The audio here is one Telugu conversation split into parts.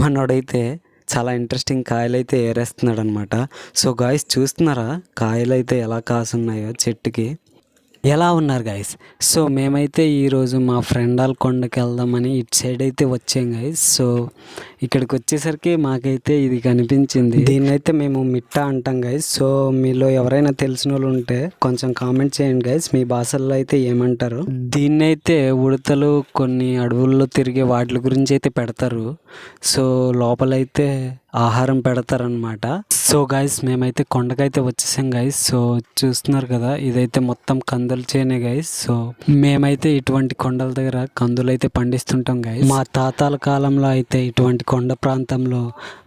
మనోడైతే చాలా ఇంట్రెస్టింగ్ కాయలైతే ఏరేస్తున్నాడనమాట. సో గాయ్స్ చూస్తున్నారా కాయలైతే ఎలా కాసున్నాయో చెట్టుకి. ఎలా ఉన్నారు గాయ్స్? సో మేమైతే ఈరోజు మా ఫ్రెండ్ వాళ్ళ కొండకి వెళ్దామని ఇటు సైడ్ అయితే వచ్చాం గాయ్స్. సో ఇక్కడికి వచ్చేసరికి మాకైతే ఇది కనిపించింది. దీన్నైతే మేము మిట్ట అంటాం గాయ్స్. సో మీలో ఎవరైనా తెలిసిన వాళ్ళు ఉంటే కొంచెం కామెంట్ చేయండి గాయ్స్, మీ భాషల్లో అయితే ఏమంటారు. దీన్నైతే ఉడతలు కొన్ని అడవుల్లో తిరిగే వాటి గురించి అయితే పెడతారు. సో లోపలైతే ఆహారం పెడతారనమాట. సో గాయస్ మేమైతే కొండకైతే వచ్చేసాం గాయస్. సో చూస్తున్నారు కదా, ఇదైతే మొత్తం కందుల చేనే గాయస్. సో మేమైతే ఇటువంటి కొండల దగ్గర కందులు అయితే పండిస్తుంటాం గాయస్. మా తాతల కాలంలో అయితే ఇటువంటి కొండ ప్రాంతంలో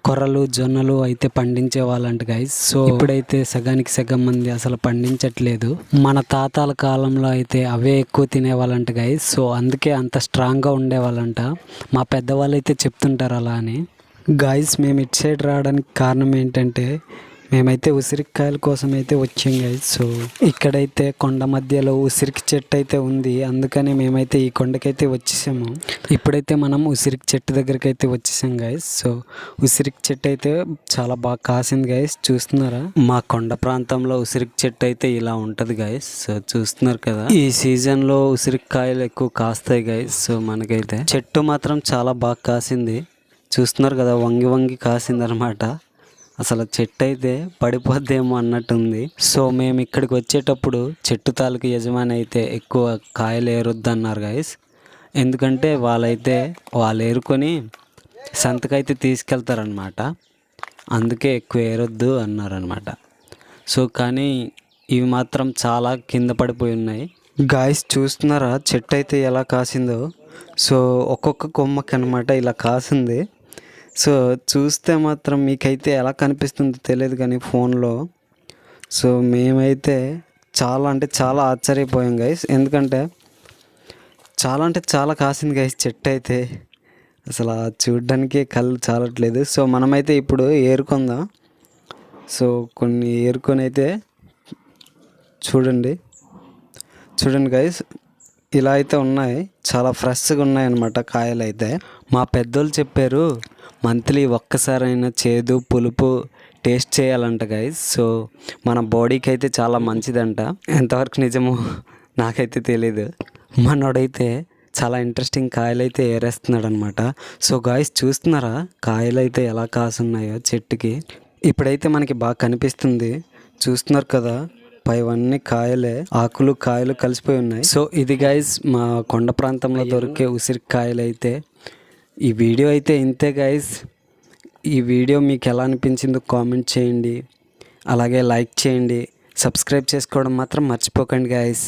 కొర్రలు జొన్నలు అయితే పండించే వాళ్ళంట గాయస్. సో ఇప్పుడైతే సగానికి సగం మంది అసలు పండించట్లేదు. మన తాతల కాలంలో అయితే అవే ఎక్కువ తినేవాళ్ళంట గాయస్. సో అందుకే అంత స్ట్రాంగ్గా ఉండేవాళ్ళంట. మా పెద్దవాళ్ళు అయితే చెప్తుంటారు అలా అని. గాయస్ మేము ఇటు సైడ్ రావడానికి కారణం ఏంటంటే మేమైతే ఉసిరికాయల కోసం అయితే వచ్చాం గాయస్. సో ఇక్కడైతే కొండ మధ్యలో ఉసిరికి చెట్టు అయితే ఉంది, అందుకని మేమైతే ఈ కొండకైతే వచ్చేసాము. ఇప్పుడైతే మనం ఉసిరికి చెట్టు దగ్గరికి అయితే వచ్చేసాం గాయస్. సో ఉసిరికి చెట్టు అయితే చాలా బాగా కాసింది గాయస్. చూస్తున్నారా, మా కొండ ప్రాంతంలో ఉసిరికి చెట్టు అయితే ఇలా ఉంటుంది గాయస్. సో చూస్తున్నారు కదా, ఈ సీజన్లో ఉసిరికాయలు ఎక్కువ కాస్తాయి గాయస్. సో మనకైతే చెట్టు మాత్రం చాలా బాగా కాసింది. చూస్తున్నారు కదా, వంగి వంగి కాసిందనమాట. అసలు చెట్టు అయితే పడిపోద్దేమో అన్నట్టుంది. సో మేము ఇక్కడికి వచ్చేటప్పుడు చెట్టు తాలూకు యజమాని అయితే ఎక్కువ కాయలు ఏరొద్దు అన్నారు గాయస్. ఎందుకంటే వాళ్ళు ఏరుకొని సంతకైతే తీసుకెళ్తారనమాట, అందుకే ఎక్కువ ఏరొద్దు అన్నారనమాట. సో కానీ ఇవి మాత్రం చాలా కింద పడిపోయి ఉన్నాయి గాయస్. చూస్తున్నారా చెట్టు అయితే ఎలా కాసిందో. సో ఒక్కొక్క కొమ్మకి అనమాట ఇలా కాసింది. సో చూస్తే మాత్రం మీకైతే ఎలా కనిపిస్తుందో తెలియదు కానీ ఫోన్లో. సో మేమైతే చాలా ఆశ్చర్యపోయాం గైస్, ఎందుకంటే చాలా కాసింది గైస్ చెట్టు అయితే. అసలు చూడడానికి కళ్ళు చాలట్లేదు. సో మనమైతే ఇప్పుడు ఏరుకుందాం. సో కొన్ని ఏరుకొని అయితే చూడండి గైస్, ఇలా అయితే ఉన్నాయి, చాలా ఫ్రెష్గా ఉన్నాయి అన్నమాట కాయలు అయితే. మా పెద్దోళ్ళు చెప్పారు మంత్లీ ఒక్కసారైనా చేదు పులుపు టేస్ట్ చేయాలంట గైస్. సో మన బాడీకి అయితే చాలా మంచిదంట. ఎంతవరకు నిజమో నాకైతే తెలీదు. మనోడైతే చాలా ఇంట్రెస్టింగ్ కాయలు అయితే ఏరేస్తున్నాడు అనమాట. సో గాయస్ చూస్తున్నారా కాయలు అయితే ఎలా కాసున్నాయో చెట్టుకి. ఇప్పుడైతే మనకి బాగా కనిపిస్తుంది. చూస్తున్నారు కదా, పైవన్నీ కాయలే, ఆకులు కాయలు కలిసిపోయి ఉన్నాయి. సో ఇది గైస్ మా కొండ ప్రాంతంలో దొరికే ఉసిరికాయలు అయితే. ఈ వీడియో అయితే ఇంతే గైస్. ఈ వీడియో మీకు ఎలా అనిపించిందో కామెంట్ చేయండి, అలాగే లైక్ చేయండి, సబ్స్క్రైబ్ చేసుకోవడం మాత్రం మర్చిపోకండి గైస్.